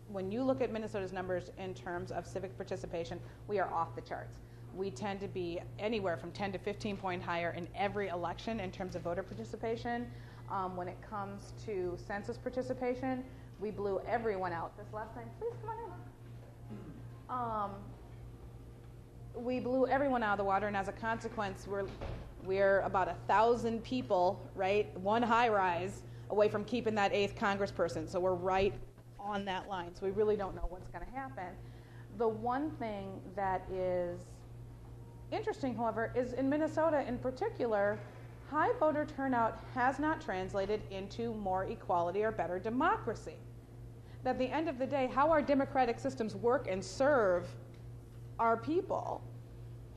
When you look at Minnesota's numbers in terms of civic participation, we are off the charts. We tend to be anywhere from 10 to 15 point higher in every election in terms of voter participation. When it comes to census participation, we blew everyone out. This last time, please come on in. We blew everyone out of the water, and as a consequence, we're about 1,000 people, right, one high rise away from keeping that 8th congressperson. So we're right on that line. So we really don't know what's going to happen. The one thing that is interesting, however, is in Minnesota in particular, high voter turnout has not translated into more equality or better democracy. At the end of the day, how our democratic systems work and serve our people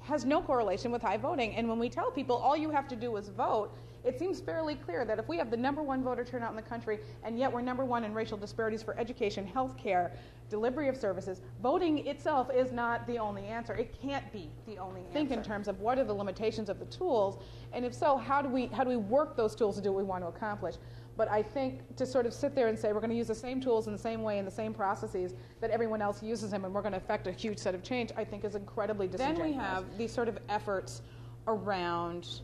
has no correlation with high voting. And when we tell people all you have to do is vote, it seems fairly clear that if we have the #1 voter turnout in the country, and yet we're #1 in racial disparities for education, health care, delivery of services, voting itself is not the only answer. It can't be the only answer. Think in terms of what are the limitations of the tools, and if so, how do we work those tools to do what we want to accomplish? But I think to sort of sit there and say we're going to use the same tools in the same way, in the same processes that everyone else uses them, and we're going to affect a huge set of change, I think is incredibly disingenuous. Then we have these sort of efforts around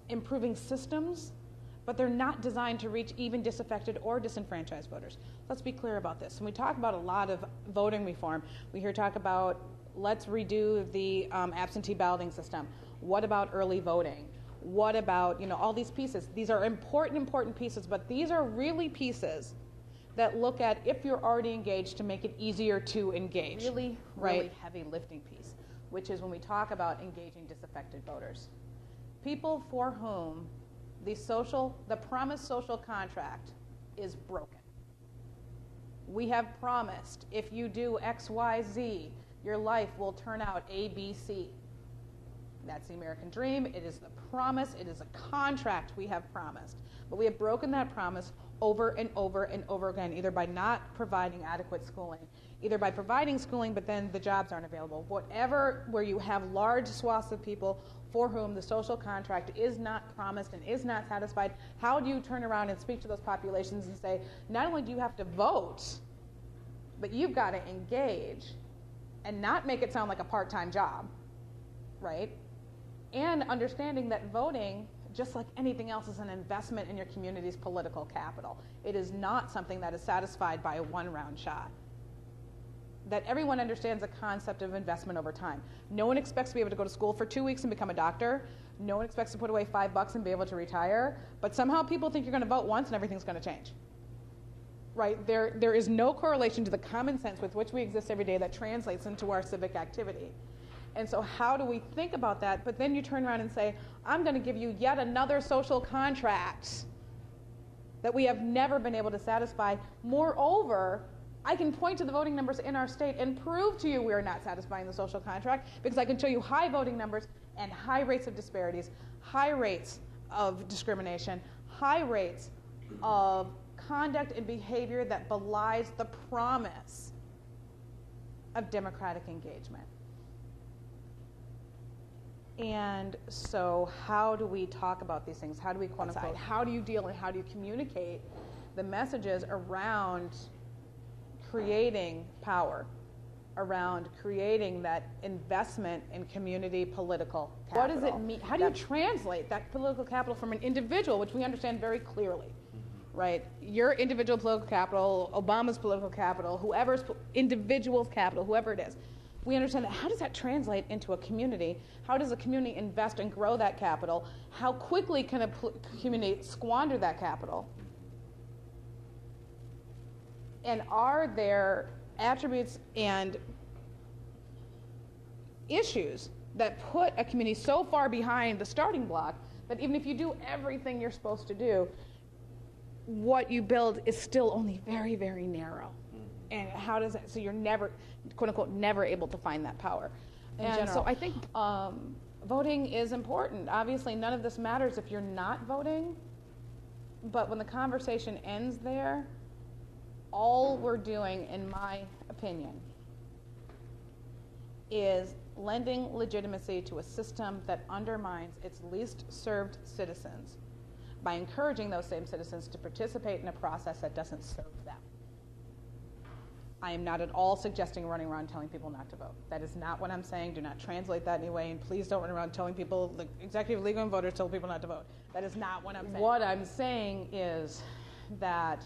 improving systems, but they're not designed to reach even disaffected or disenfranchised voters. Let's be clear about this. When we talk about a lot of voting reform, we hear talk about let's redo the absentee balloting system. What about early voting? What about, all these pieces? These are important pieces, but these are really pieces that look at if you're already engaged to make it easier to engage. Really heavy lifting piece, which is when we talk about engaging disaffected voters. People for whom the promised social contract is broken. We have promised if you do X, Y, Z, your life will turn out A, B, C. That's the American dream. It is the promise. It is a contract we have promised. But we have broken that promise over and over and over again, either by not providing adequate schooling, either by providing schooling, but then the jobs aren't available. Where you have large swaths of people for whom the social contract is not promised and is not satisfied, how do you turn around and speak to those populations and say, not only do you have to vote, but you've got to engage and not make it sound like a part-time job, right? And understanding that voting, just like anything else, is an investment in your community's political capital. It is not something that is satisfied by a one-round shot. That everyone understands the concept of investment over time. No one expects to be able to go to school for 2 weeks and become a doctor. No one expects to put away $5 and be able to retire. But somehow people think you're going to vote once and everything's going to change. Right? There is no correlation to the common sense with which we exist every day that translates into our civic activity. And so how do we think about that? But then you turn around and say, I'm going to give you yet another social contract that we have never been able to satisfy. Moreover, I can point to the voting numbers in our state and prove to you we are not satisfying the social contract, because I can show you high voting numbers and high rates of disparities, high rates of discrimination, high rates of conduct and behavior that belies the promise of democratic engagement. And so how do we talk about these things? How do we quantify? How do you deal and how do you communicate the messages around creating power, around creating that investment in community political capital? What does it mean? How do you translate that political capital from an individual, which we understand very clearly, right? Your individual political capital, Obama's political capital, whoever's individual's capital, whoever it is. We understand that. How does that translate into a community? How does a community invest and grow that capital? How quickly can a community squander that capital? And are there attributes and issues that put a community so far behind the starting block that even if you do everything you're supposed to do, what you build is still only very, very narrow? And how does that, so you're never, quote unquote, never able to find that power in general. So I think voting is important. Obviously, none of this matters if you're not voting, but when the conversation ends there, all we're doing, in my opinion, is lending legitimacy to a system that undermines its least served citizens by encouraging those same citizens to participate in a process that doesn't serve them. I am not at all suggesting running around telling people not to vote. That is not what I'm saying. Do not translate that anyway, and please don't run around telling people, the executive legal and voters told people not to vote. That is not what I'm saying. What I'm saying is that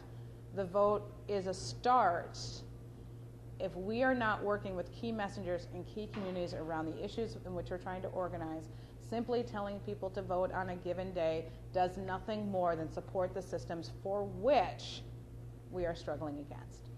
the vote is a start if we are not working with key messengers in key communities around the issues in which we're trying to organize. Simply telling people to vote on a given day does nothing more than support the systems for which we are struggling against.